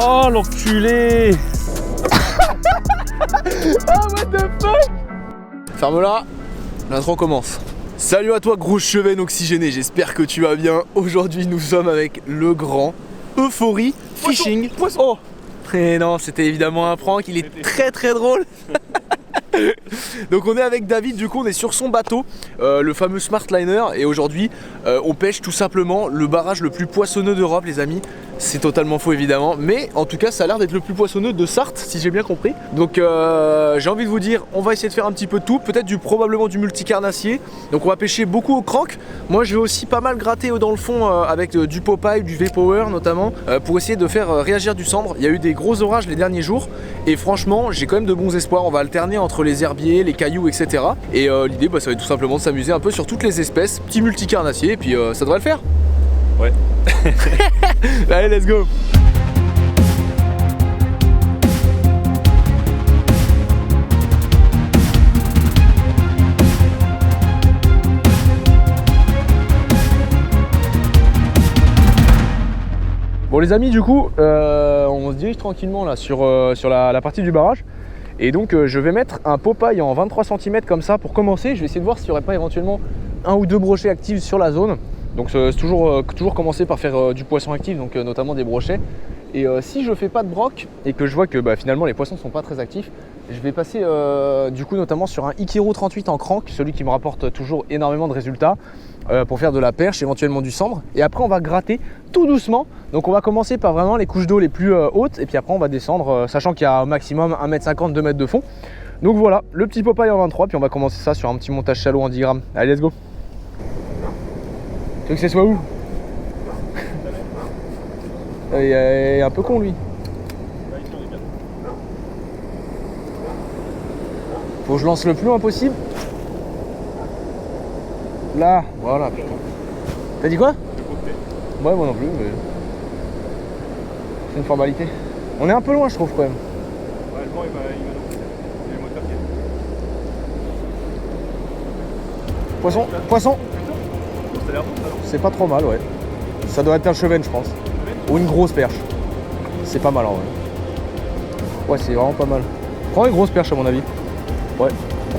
Oh l'enculé. Ah what the fuck. Ferme-la, l'intro commence. Salut à toi grosse chevenne oxygénée, j'espère que tu vas bien. Aujourd'hui nous sommes avec le grand Euphorie Fishing. Poisson. Oh. Et non, c'était évidemment un prank, il est très drôle. Donc on est avec David, du coup on est sur son bateau, le fameux Smartliner. Et aujourd'hui on pêche tout simplement le barrage le plus poissonneux d'Europe les amis. C'est totalement faux évidemment, mais en tout cas ça a l'air d'être le plus poissonneux de Sarthe si j'ai bien compris. Donc j'ai envie de vous dire, on va essayer de faire un petit peu de tout, peut-être probablement du multicarnassier. Donc on va pêcher beaucoup au crank. Moi je vais aussi pas mal gratter dans le fond avec du Popeye, du V-Power notamment, pour essayer de faire réagir du cendre. Il y a eu des gros orages les derniers jours et franchement j'ai quand même de bons espoirs. On va alterner entre les herbiers, les cailloux, etc. Et l'idée ça va être tout simplement de s'amuser un peu sur toutes les espèces, petit multicarnassier, et puis ça devrait le faire. Ouais. Allez, let's go. Bon les amis, du coup, on se dirige tranquillement là sur la partie du barrage. Et donc je vais mettre un Popeye en 23 cm comme ça pour commencer. Je vais essayer de voir s'il n'y aurait pas éventuellement un ou deux brochets actifs sur la zone. Donc c'est toujours commencer par faire du poisson actif, donc notamment des brochets. Et si je fais pas de broc et que je vois que finalement les poissons sont pas très actifs, je vais passer du coup notamment sur un Ikiro 38 en crank, celui qui me rapporte toujours énormément de résultats pour faire de la perche, éventuellement du cendre. Et après on va gratter tout doucement. Donc on va commencer par vraiment les couches d'eau les plus hautes et puis après on va descendre, sachant qu'il y a au maximum 1,50 m, 2 m de fond. Donc voilà, le petit Popeye en 23, puis on va commencer ça sur un petit montage shallow en 10 grammes. Allez, let's go. Tu veux que ce soit où? Il est un peu con lui. Faut que je lance le plus loin possible. Là, voilà, putain. T'as dit quoi? Ouais, moi non plus, mais c'est une formalité. On est un peu loin, je trouve, quand même. Ouais, le vent il m'a lancé. C'est le moteur qui est. Poisson, poisson. Ça a l'air bon, ça, non? C'est pas trop mal, ouais. Ça doit être un chevenne, je pense. Ou une grosse perche. C'est pas mal en vrai. Ouais, c'est vraiment pas mal. Prends une grosse perche à mon avis. Ouais,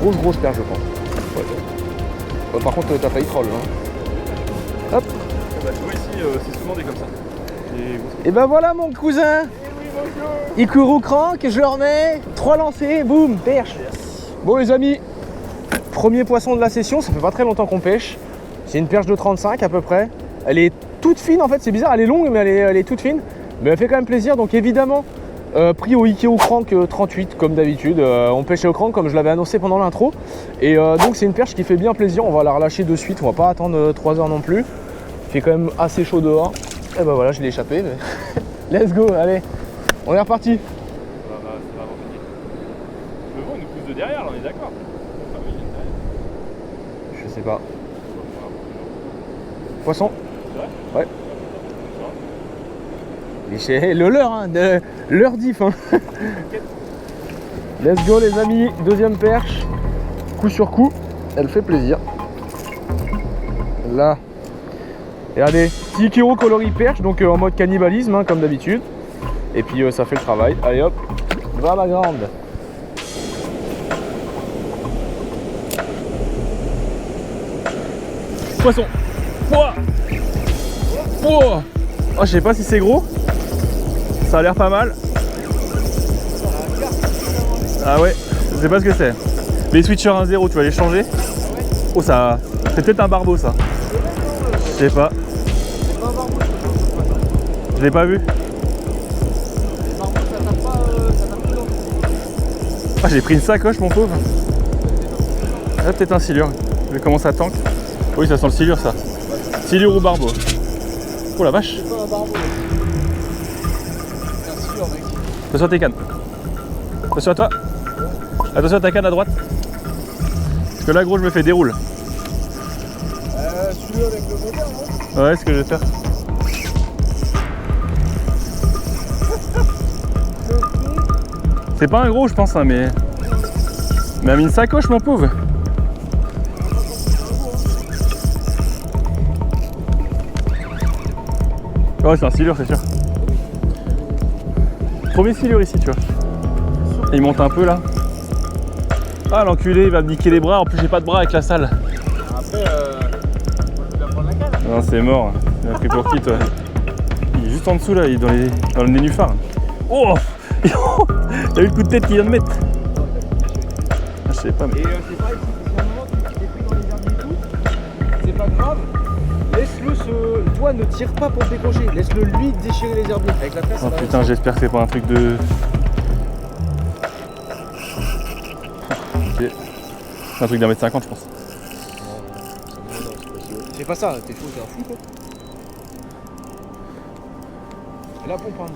grosse perche, je pense. Ouais. Par contre, t'as failli troll, hein. Hop. Bah, tu vois ici, c'est souvent des comme ça. Et ben voilà mon cousin. Ikiro crank, je le remets. 3 lancers, boum, perche. Bon les amis, premier poisson de la session. Ça fait pas très longtemps qu'on pêche. C'est une perche de 35 à peu près. Elle est toute fine en fait, c'est bizarre, elle est longue mais elle est toute fine. Mais elle fait quand même plaisir, donc évidemment pris au Ikiro crank 38 comme d'habitude. On pêchait au crank comme je l'avais annoncé pendant l'intro. Et donc c'est une perche qui fait bien plaisir, on va la relâcher de suite, on va pas attendre 3 heures non plus. Il fait quand même assez chaud dehors. Et ben voilà, je l'ai échappé. Mais... Let's go, allez, on est reparti. Ça va avancer. Le vent il nous pousse de derrière, là, on est d'accord. Enfin, oui, il vient de derrière. Je sais pas. Poisson. C'est vrai? Ouais. Et c'est le leur, hein, de leur diff. Hein. Let's go les amis, deuxième perche. Coup sur coup, elle fait plaisir. Là. Regardez, petit Ikiro coloris perche, donc en mode cannibalisme, hein, comme d'habitude. Et puis ça fait le travail. Allez hop, va ma grande. Poisson. Pouah. Pouah. Oh, je sais pas si c'est gros. Ça a l'air pas mal. Ah ouais, je sais pas ce que c'est. Les switchers 1-0, tu vas les changer? Oh, ça. C'est peut-être un barbeau ça. Je sais pas. Je l'ai pas vu. Ah, j'ai pris une sacoche mon pauvre. Ah, peut-être un silure. Je vais commencer à tank. Oui, ça sent le silure ça. Silure ou barbeau. Oh la vache. C'est pas un barbeau. C'est un silure mec. Attention à tes cannes. Attention à toi. Attention à ta canne à droite. Parce que là gros je me fais déroule. Celui-là avec le moteur, non? Ouais, c'est ce que je vais faire. C'est pas un gros je pense hein, mais il m'a mis une sacoche mon pauvre. Ouais, c'est un silure, c'est sûr. premier silure ici, tu vois. Et il monte un peu là. Ah l'enculé, il va me niquer les bras. En plus j'ai pas de bras avec la salle. Après, on va prendre la cale. Non c'est mort. Il a pris pour qui toi? Il est juste en dessous là, il est dans le nénuphar. Oh t'as vu le coup de tête qu'il vient de mettre? Ah, je sais pas mais. Et c'est pareil, si à un moment tu t'es pris dans les herbiers et tout, c'est pas grave. Laisse-le se. Toi ne tire pas pour décrocher, laisse-le lui déchirer les herbiers. Avec la presse, Oh ça va putain, rester. j'espère que c'est pas un truc de. Ok. C'est un truc d'1m50 je pense. C'est pas ça, t'es fou, t'es un fou quoi. Et la pompe, hein,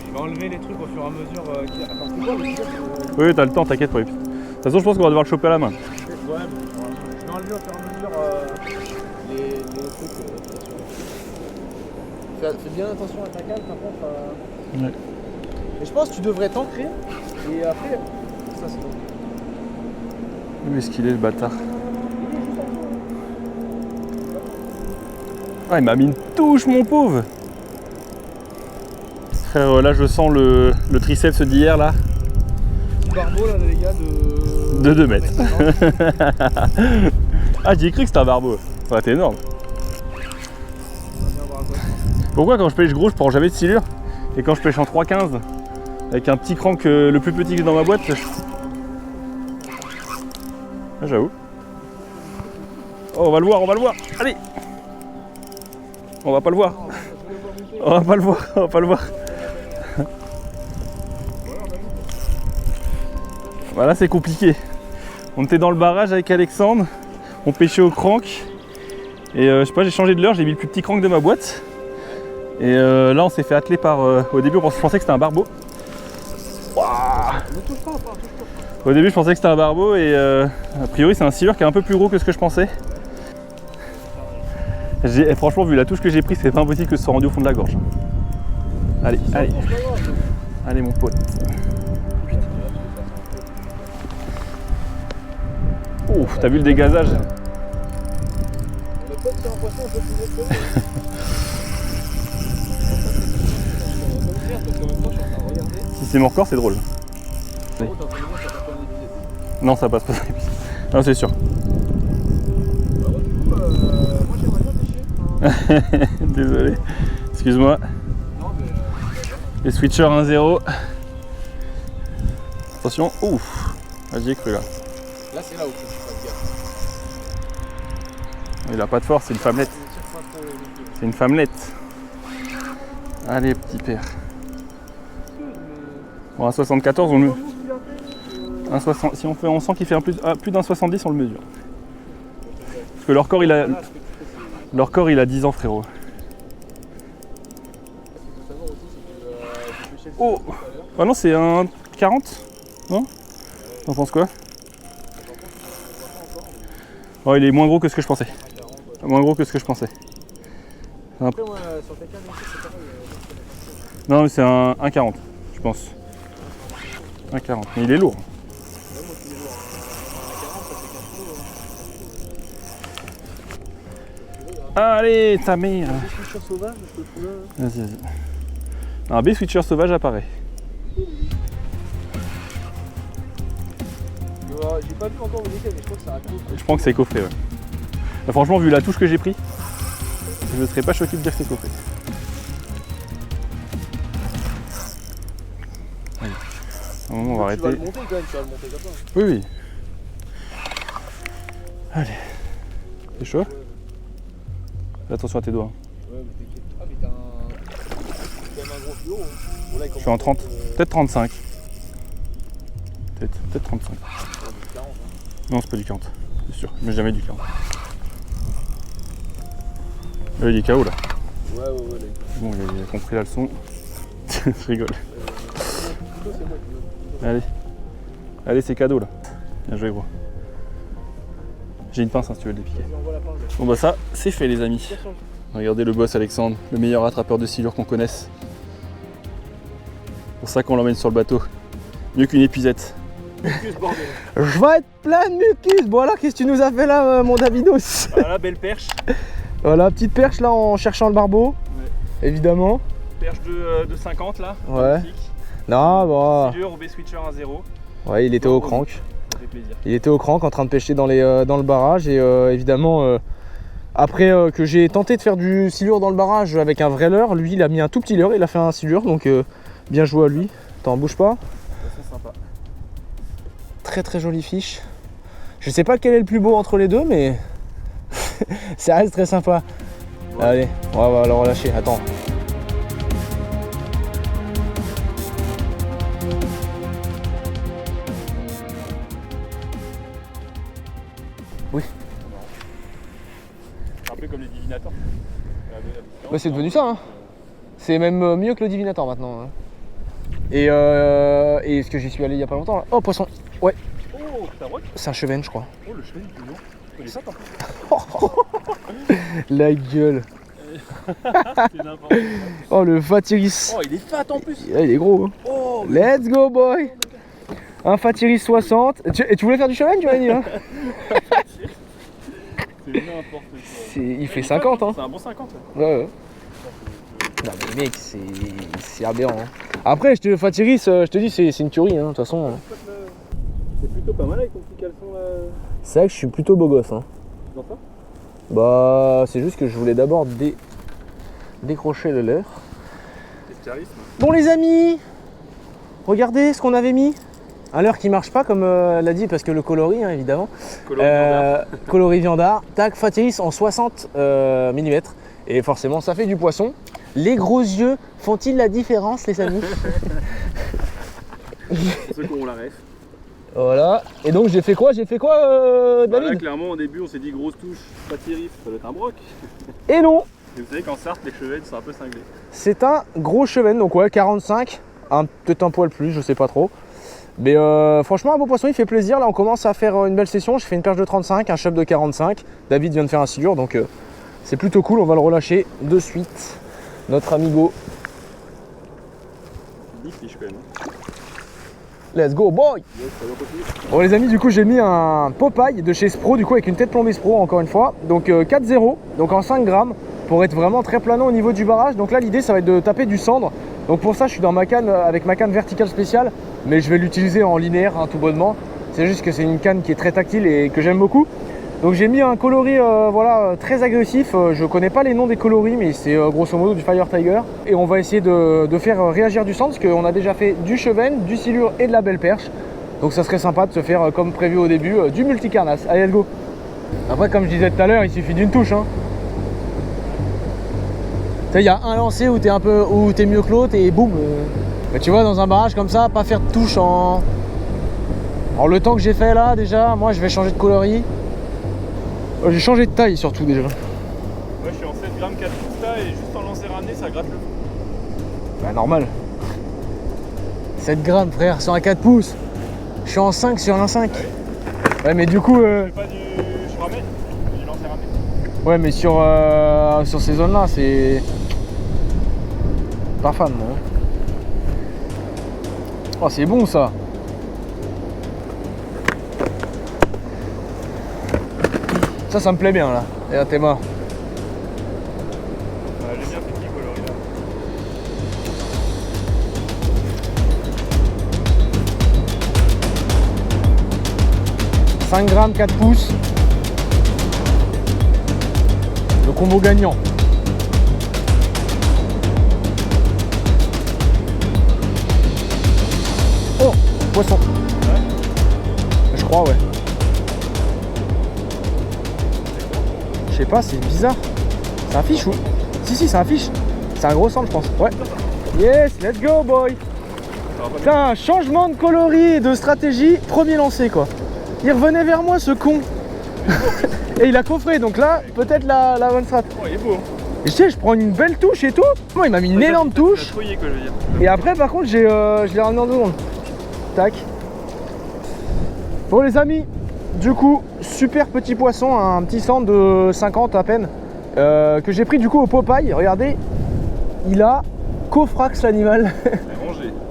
il va enlever les trucs au fur et à mesure qu'il y a. Attends, c'est quoi le truc Oui, t'as le temps, t'inquiète pour les pistes. De toute façon, je pense qu'on va devoir le choper à la main. Ouais, je vais enlever au fur et à mesure les trucs. Fais bien attention à ta cale, ta pompe. Ouais. Et je pense que tu devrais t'ancrer et après. Ça c'est bon. Où est-ce qu'il est le bâtard? Ah, il m'a mis une touche, mon pauvre! Frère, là je sens le triceps d'hier là. Petit barbeau là, les gars, de. De 2 mètres. Ah, j'ai cru que c'était un barbeau. Ça aurait été énorme. Pourquoi quand je pêche gros, je prends jamais de silure? Et quand je pêche en 3,15, avec un petit crank le plus petit que j'ai dans ma boîte, ah, j'avoue. Oh, on va le voir, on va le voir. Allez! On va pas le voir. On va pas le voir, on va pas le voir. Voilà, c'est compliqué. On était dans le barrage avec Alexandre, on pêchait au crank. Et je sais pas, j'ai changé de leurre, j'ai mis le plus petit crank de ma boîte. Et là, on s'est fait atteler par. Au début, je pensais que c'était un barbeau. Ouah. Au début, je pensais que c'était un barbeau et a priori, c'est un silure qui est un peu plus gros que ce que je pensais. Franchement, vu la touche que j'ai prise, c'est pas impossible que ce soit rendu au fond de la gorge. Allez, allez. Allez, mon pote. Ouf, t'as vu le dégazage? Si c'est mon record, c'est drôle. Oui. Non, ça passe pas. Non, c'est sûr. Désolé. Excuse-moi. Les switchers 1-0. Attention. Ouf. Ah, j'y ai cru là. Là, c'est là où tu fais gaffe. Il a pas de force, c'est une femmelette. C'est une femmelette. Allez, petit père. Bon, à 74, on le. Si on sent qu'il fait plus d'un 70, on le mesure. Parce que leur corps, il a 10 ans, frérot. Oh! Ah non, c'est un 40? Non? T'en penses quoi? Oh, il est moins gros que ce que je pensais. Moins gros que ce que je pensais. Après, moi, sur ta cale, c'est pareil. Non, mais c'est un 1,40, je pense. 1,40. Mais il est lourd. Allez, ta mère! Switcher sauvage, je peux trouver. Vas-y, vas-y. Un B-switcher sauvage apparaît. J'ai pas vu encore le décal, mais je crois que ça a tout. Je pense que c'est coffré, ouais. Bah, franchement, vu la touche que j'ai pris, je ne serais pas choqué de dire que c'est coffré. Allez. À un moment, on va arrêter. Tu vas le monter quand même, tu vas le monter comme ça. Oui, oui. Allez. C'est chaud? Fais attention à tes doigts. Ouais, mais t'inquiète. Ah, mais t'as quand même un gros fluo. Hein. Bon, là, Je suis en 30. Peut-être 35. Peut-être 35. Du 40, hein. Non, c'est pas du 40. C'est sûr. Mais jamais du 40. Là, il est KO là. Ouais, là. Bon, il a compris la leçon. Je rigole. Plutôt, c'est moi qui veux. Allez. Allez, c'est cadeau là. Bien joué, gros. J'ai une pince hein, si tu veux le dépiquer. Vas-y, envoie la pince. Bon bah ça, c'est fait les amis. Regardez le boss Alexandre, le meilleur attrapeur de silure qu'on connaisse. C'est pour ça qu'on l'emmène sur le bateau. Mieux qu'une épuisette. Je vais être plein de mucus. Bon, alors, qu'est-ce que tu nous as fait là, mon Davidos? Voilà, belle perche. Voilà, petite perche là en cherchant le barbeau. Ouais. Évidemment. perche de 50 là. Ouais. Magnifique. Non, bon. Silure, OB switcher 1-0. Ouais, il était au crank. Ça fait plaisir. Il était au crank en train de pêcher dans le barrage et évidemment après que j'ai tenté de faire du silure dans le barrage avec un vrai leurre, lui il a mis un tout petit leurre, il a fait un silure donc bien joué à lui. Attends, bouge pas. C'est sympa. Très très jolie fiche. Je sais pas quel est le plus beau entre les deux mais ça reste très sympa. Ouais. Allez, on va le relâcher, attends. Oui. C'est un peu comme les divinators. Bah, c'est devenu ça, hein. C'est même mieux que le divinator maintenant. Hein. Et ce que j'y suis allé il y a pas longtemps là. Oh, poisson. Ouais. Oh, t'as broc. C'est un chevenne, je crois. Oh, le chevenne, c'est long. Tu connais ça, toi? La gueule. C'est n'importe quoi. Oh, le Fatiris. Oh, il est fat en plus. Il est gros. Hein. Oh, Let's go, boy. Un Fatiris 60. Tu voulais faire du chevenne, tu m'as dit, hein? c'est n'importe quoi. Il fait 50, hein. C'est un bon 50. Ouais. Non mais mec, c'est aberrant. Hein. Après, Fatiris, je te dis, c'est une tuerie, hein, de toute façon. C'est plutôt pas mal avec ton petit caleçon là. C'est vrai que je suis plutôt beau gosse. Hein. Dans ça? Bah, c'est juste que je voulais d'abord décrocher le leurre. Bon les amis, regardez ce qu'on avait mis. Un leurre qui marche pas comme elle l'a dit parce que le coloris hein, évidemment. Coloris viandard. Tac, Fatiris en 60 mm. Et forcément ça fait du poisson. Les gros yeux font-ils la différence les amis? Ceux qui ont la ref. Voilà. Et donc j'ai fait quoi David? Là, clairement au début on s'est dit grosse touche, Fatiris, ça doit être un broc. Et non. Et vous savez qu'en Sarthe les chevennes sont un peu cinglés. C'est un gros chevenne, donc ouais 45. Peut-être un poil plus, je sais pas trop. Mais franchement un beau poisson, il fait plaisir. Là on commence à faire une belle session. Je fais une perche de 35, un chub de 45. David vient de faire un silure, donc c'est plutôt cool. On va le relâcher de suite. Notre amigo. Big fish quand même. Let's go boy. Bon les amis, du coup j'ai mis un Popeye de chez Spro, du coup avec une tête plombée Spro encore une fois. Donc 4-0, donc en 5 grammes pour être vraiment très planant au niveau du barrage. Donc là l'idée ça va être de taper du cendre. Donc pour ça je suis dans ma canne avec ma canne verticale spéciale, mais je vais l'utiliser en linéaire hein, tout bonnement. C'est juste que c'est une canne qui est très tactile et que j'aime beaucoup. Donc j'ai mis un coloris voilà, très agressif. Je connais pas les noms des coloris, mais c'est grosso modo du Fire Tiger. Et on va essayer de faire réagir du cendre, parce qu'on a déjà fait du chevenne, du silure et de la belle perche. Donc ça serait sympa de se faire, comme prévu au début, du multicarnasse. Allez, let's go. Après, comme je disais tout à l'heure, il suffit d'une touche. Hein. Tu sais, il y a un lancer où t'es mieux que l'autre et boum. Mais tu vois, dans un barrage comme ça, pas faire de touche en... Alors le temps que j'ai fait là, déjà, moi je vais changer de coloris. J'ai changé de taille surtout déjà. Moi je suis en 7 grammes 4 pouces là et juste en lancer ramené ça gratte le fond. Bah normal. 7 grammes frère, sur un 4 pouces. Je suis en 5 sur un 5. Ouais mais du coup... C'est pas du... Je ramène, du lancer ramené. Ouais mais sur ces zones là c'est... Pas fan moi. Oh c'est bon ça. Ça me plaît bien là. Et là t'es mort. J'aime bien ces petits coloris là. 5 grammes 4 pouces. Le combo gagnant. Oh, poisson. Ouais. Je crois ouais. Je sais pas, c'est bizarre. C'est un fiche ou... Si, c'est un fiche. C'est un gros centre, je pense. Ouais. Yes, let's go, boy. Putain, changement de coloris et de stratégie. Premier lancé, quoi. Il revenait vers moi, ce con. Et il a coffré, donc là, peut-être la bonne strat. Oh, il est beau. Et tu sais, je prends une belle touche et tout. Moi, il m'a mis une énorme touche. Quoi, je veux dire. Et après, par contre, je l'ai ramené en 2 secondes. Tac. Bon, les amis. Du coup, super petit poisson, un petit centre de 50 à peine, que j'ai pris du coup au Popeye. Regardez, il a coffrax l'animal.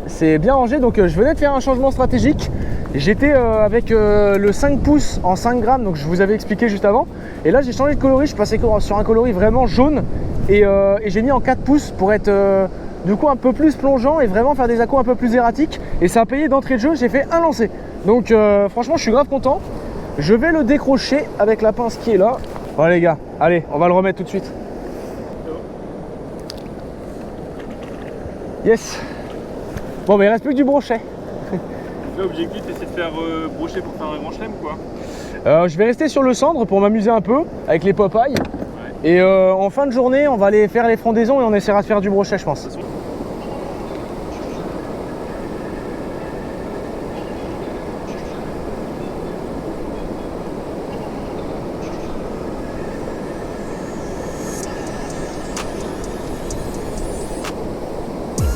C'est bien rangé, donc je venais de faire un changement stratégique. J'étais avec le 5 pouces en 5 grammes, donc je vous avais expliqué juste avant. Et là j'ai changé de coloris, je suis passé sur un coloris vraiment jaune. Et j'ai mis en 4 pouces pour être du coup un peu plus plongeant et vraiment faire des accos un peu plus erratiques. Et ça a payé d'entrée de jeu, j'ai fait un lancer. Donc franchement je suis grave content. Je vais le décrocher avec la pince qui est là. Voilà les gars, allez, on va le remettre tout de suite. Yes. Bon, mais il reste plus que du brochet. L'objectif, c'est de faire brochet pour faire un grand chelem, quoi. Je vais rester sur le cendre pour m'amuser un peu avec les Popeyes. Ouais. Et en fin de journée, on va aller faire les frondaisons et on essaiera de faire du brochet, je pense.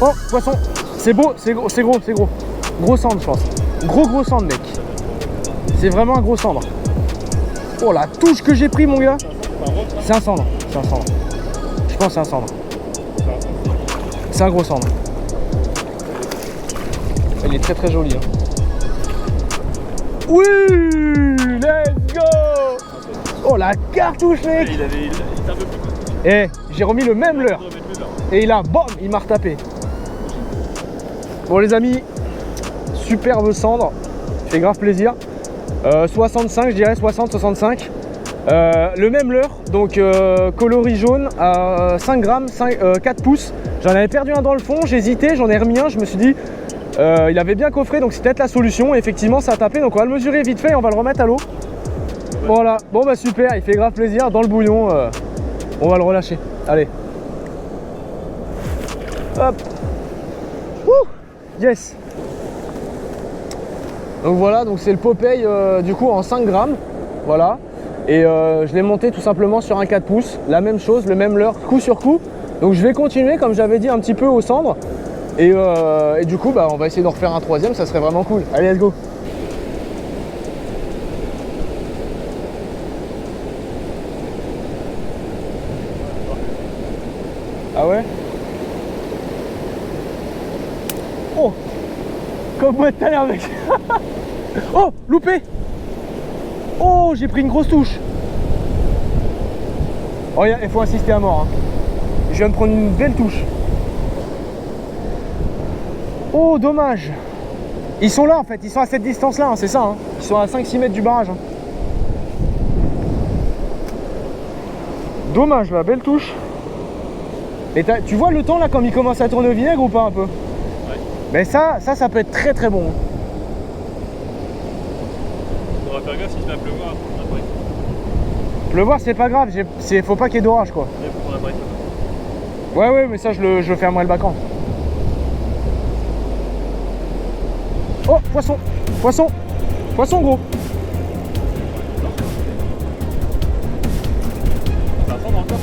Oh, poisson. C'est beau, c'est gros, c'est gros, c'est gros. Gros cendre, je pense. Gros cendre, mec. C'est vraiment un gros cendre. Oh, la touche que j'ai pris, mon gars. C'est un cendre. C'est un cendre. Je pense que c'est un cendre. C'est un gros cendre. Il est très joli. Hein. Oui, let's go. Oh, la cartouche, mec. Il était un peu plus... Et j'ai remis le même leurre. Et il a, bam, il m'a retapé. Bon les amis, superbe cendre, fait grave plaisir. 65 je dirais, 60-65. Le même leurre, donc coloris jaune à 5 grammes, 4 pouces. J'en avais perdu un dans le fond, j'hésitais, j'en ai remis un, je me suis dit il avait bien coffré, donc c'est peut-être la solution. Et effectivement ça a tapé, donc on va le mesurer vite fait et on va le remettre à l'eau. Voilà, bon bah super, il fait grave plaisir dans le bouillon. On va le relâcher, allez. Hop. Ouh. Yes. Donc voilà, donc c'est le Popeye du coup en 5 grammes. Voilà. Et je l'ai monté tout simplement sur un 4 pouces. La même chose, le même leurre, coup sur coup. Donc je vais continuer comme j'avais dit un petit peu au cendre. Et du coup bah, on va essayer d'en refaire un troisième, ça serait vraiment cool. Allez, let's go. Ah ouais? Oh, comme moi tout à l'heure, mec. Oh, loupé. Oh, j'ai pris une grosse touche. Oh, il faut insister à mort. Hein. Je viens de prendre une belle touche. Oh, dommage. Ils sont là, en fait. Ils sont à cette distance-là, hein, c'est ça. Hein. Ils sont à 5-6 mètres du barrage. Hein. Dommage, la belle touche. Et tu vois le temps, là, comme il commence à tourner au vinaigre ou pas, un peu? Mais ça peut être très bon. Faudra faire gaffe si se met à pleuvoir. Pleuvoir c'est pas grave, faut pas qu'il y ait d'orage quoi. Ouais mais ça je fermerai le bacan. Oh poisson. Poisson gros.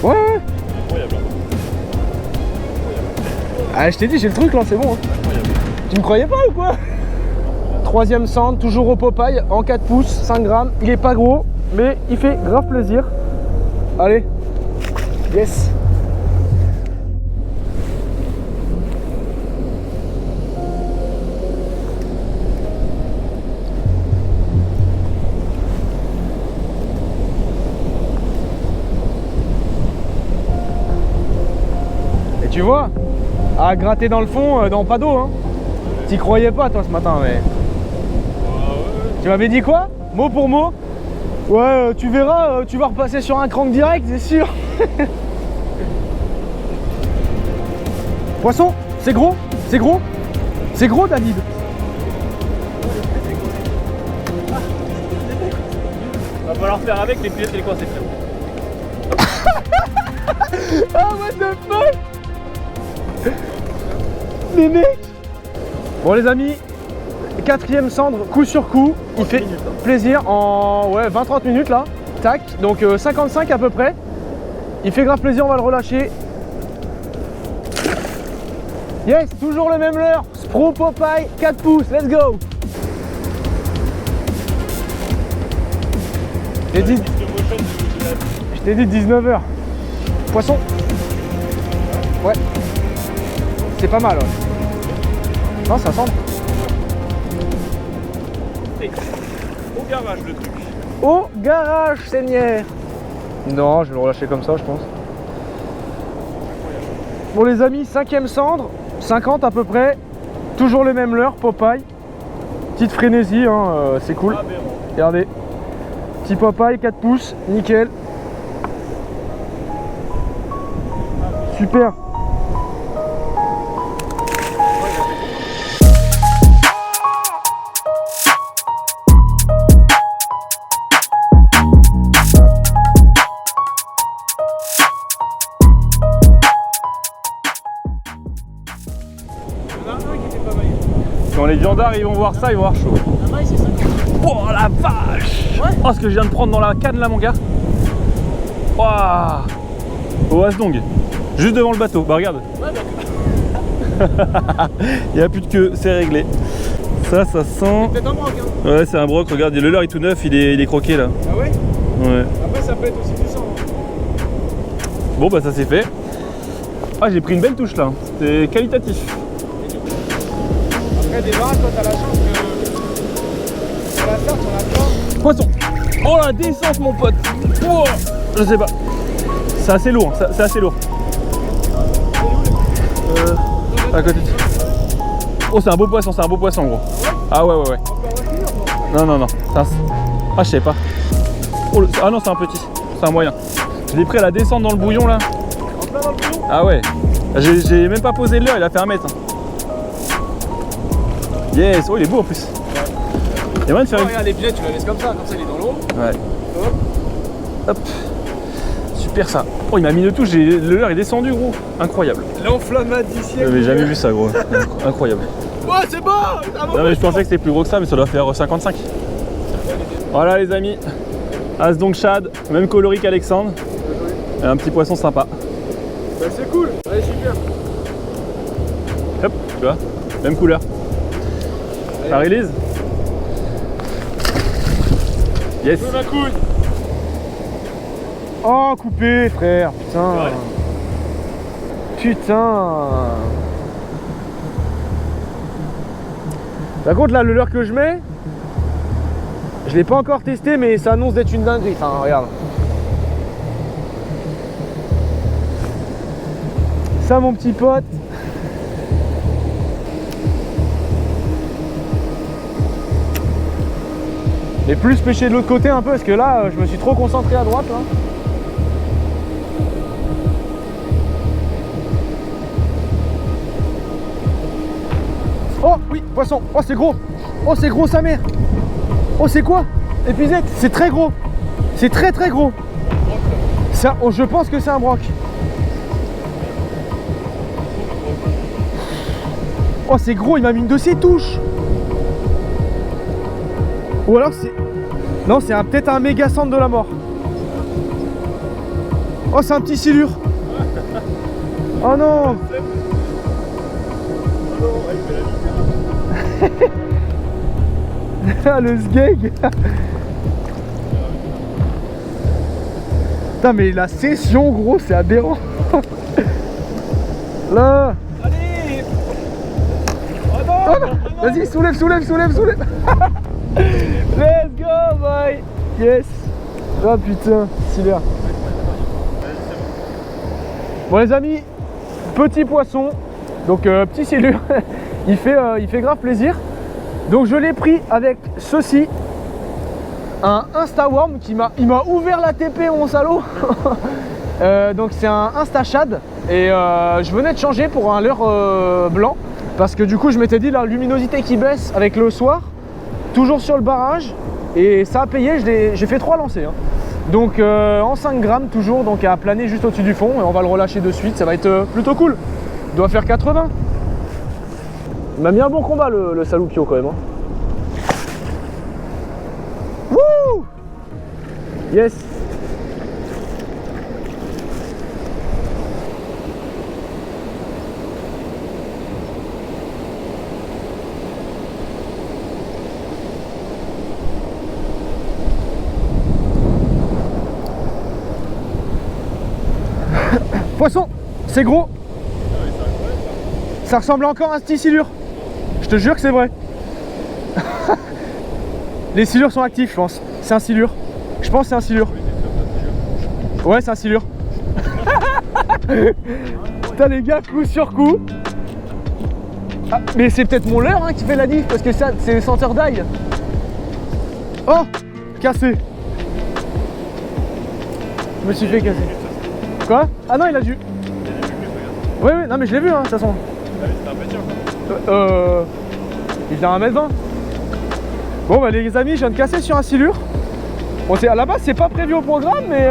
Ouais. Incroyable. Ah je t'ai dit j'ai le truc là, c'est bon. Hein. Tu me croyais pas ou quoi? Troisième cendre, toujours au Popeye, en 4 pouces, 5 grammes. Il est pas gros, mais il fait grave plaisir. Allez, yes. Et tu vois, à gratter dans le fond, dans pas d'eau, hein. T'y croyais pas toi ce matin, mais... Tu m'avais dit quoi? Mot pour mot? Ouais, tu verras, tu vas repasser sur un crank direct, c'est sûr. Poisson, c'est gros? C'est gros? C'est gros, David? Va falloir faire avec les pilotes et les coins, c'est frère. Ah, what the fuck? Mais mec! Bon les amis, quatrième cendre, coup sur coup, il fait plaisir en 20-30 minutes là, tac, donc 55 à peu près. Il fait grave plaisir, on va le relâcher. Yes, toujours le même leurre, Spro Popeye, 4 pouces, let's go. Je t'ai dit 19h. Poisson. Ouais. C'est pas mal, ouais. Non, ça semble. Au garage le truc. Au garage, Seigneur. Non, je vais le relâcher comme ça, je pense. Bon les amis, 5e cendre, 50 à peu près. Toujours le même leurre, Popeye. Petite frénésie, hein, c'est cool. Regardez. Petit Popeye, 4 pouces, nickel. Super. Quand les viandards ils vont voir ça, ils vont avoir chaud. Oh la vache! Oh ce que je viens de prendre dans la canne là mon gars. Waouh! Au Hasdong. Juste devant le bateau. Bah regarde. Il n'y a plus de queue, c'est réglé. Ça sent. C'est peut-être un broc hein. Ouais c'est un broc, regarde, le leurre est tout neuf, il est croqué là. Ah ouais? Ouais. Après ça peut être aussi du sang. Bon bah ça c'est fait. Ah j'ai pris une belle touche là, c'était qualitatif. Après des barrages, toi t'as la chance que sur la start on a plein. Poisson. Oh la descente mon pote. Oh, je sais pas. C'est assez lourd, c'est assez lourd. À côté. Oh c'est un beau poisson gros. Ah ouais. Non. Ah je sais pas. Oh, ah non c'est un petit, c'est un moyen. Je l'ai pris à la descente dans le bouillon là. En plein dans le bouillon. Ah ouais. J'ai même pas posé le leurre, il a fait 1 mètre. Yes, oh il est beau en plus. Il y a moyen de faire une... Regarde les billets, tu la laisses comme ça il est dans l'eau. Ouais. Hop. Super ça. Oh il m'a mis une touche, le leurre est descendu gros. Incroyable. L'enflammade du siècle. J'avais jamais vu ça gros. Incroyable. Ouais c'est bon. Non mais je pensais que c'était plus gros que ça, mais ça doit faire 55. Voilà les amis. Hasdong Shad, même coloris qu'Alexandre. Et un petit poisson sympa. Bah c'est cool. Allez super. Hop, tu vois, même couleur. Ça release. Yes. Ma couille. Oh coupé frère, putain. Ouais. Putain. Par contre là le leurre que je mets, je l'ai pas encore testé mais ça annonce d'être une dinguerie. Enfin regarde. Ça mon petit pote. Et plus pêcher de l'autre côté un peu parce que là je me suis trop concentré à droite là. Oh oui, poisson. Oh c'est gros. Oh c'est gros sa mère. Oh c'est quoi? Épuisette. C'est très gros. C'est très gros. Ça, oh, je pense que c'est un broc. Oh c'est gros, il m'a mis une de ses touches. Ou alors c'est... Non c'est peut-être un méga centre de la mort. Oh c'est un petit silure. Oh non. Ah le sgeg. Putain mais la session gros c'est aberrant. Là. Allez. Oh non. Vas-y soulève. Let's go boy. Yes. Oh putain, silure. Bon les amis, petit poisson. Donc petit silure. il fait grave plaisir. Donc je l'ai pris avec ceci. Un Instaworm qui m'a ouvert la TP mon salaud. Donc c'est un Instashad. Et je venais de changer pour un leurre blanc. Parce que du coup je m'étais dit la luminosité qui baisse avec le soir. Toujours sur le barrage. Et ça a payé, j'ai fait 3 lancers. Hein. Donc en 5 grammes toujours, donc à planer juste au-dessus du fond. Et on va le relâcher de suite, ça va être plutôt cool. Il doit faire 80. Il m'a mis un bon combat le Saloupio quand même. Hein. Wouh! Yes! Poisson, c'est gros. Ça ressemble encore à un petit silure. Je te jure que c'est vrai. Les silures sont actifs, je pense. C'est un silure. Je pense que c'est un silure. Ouais, c'est un silure. Putain les gars, coup sur coup. Ah, mais c'est peut-être mon leurre hein, qui fait la diff parce que ça c'est le senteur d'ail. Oh, cassé. Je me suis fait casser. Quoi? Ah non, il a dû. Oui, oui, non mais je l'ai vu hein, de toute façon. C'était un petit quoi. Il vient à 1m20. Bon bah les amis, je viens de casser sur un silure. Bon, à la base c'est pas prévu au programme mais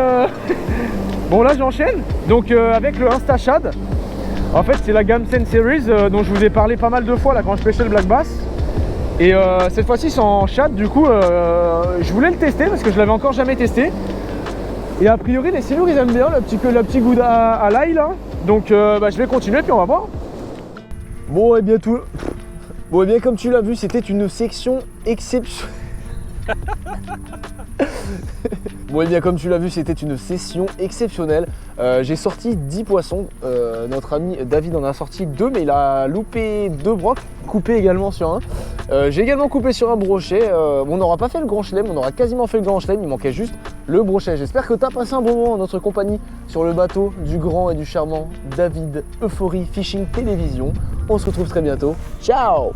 bon là j'enchaîne. Donc avec le InstaShad. En fait c'est la gamme Sen Series dont je vous ai parlé pas mal de fois là quand je pêchais le black bass. Et cette fois-ci c'est en shad, du coup je voulais le tester parce que je l'avais encore jamais testé. Et a priori les silures ils aiment bien le petit goût à l'ail là. Donc bah, je vais continuer puis on va voir. Bon et bien tout. Bon et bien comme tu l'as vu c'était une section exceptionnelle. Bon et bien comme tu l'as vu c'était une session exceptionnelle. J'ai sorti 10 poissons. Notre ami David en a sorti 2 mais il a loupé 2 brocs, coupé également sur un. J'ai également coupé sur un brochet. On n'aura pas fait le grand chelem, on aura quasiment fait le grand chelem, il manquait juste le brochet. J'espère que tu as passé un bon moment en notre compagnie sur le bateau du grand et du charmant David Euphorie Fishing Télévision. On se retrouve très bientôt. Ciao!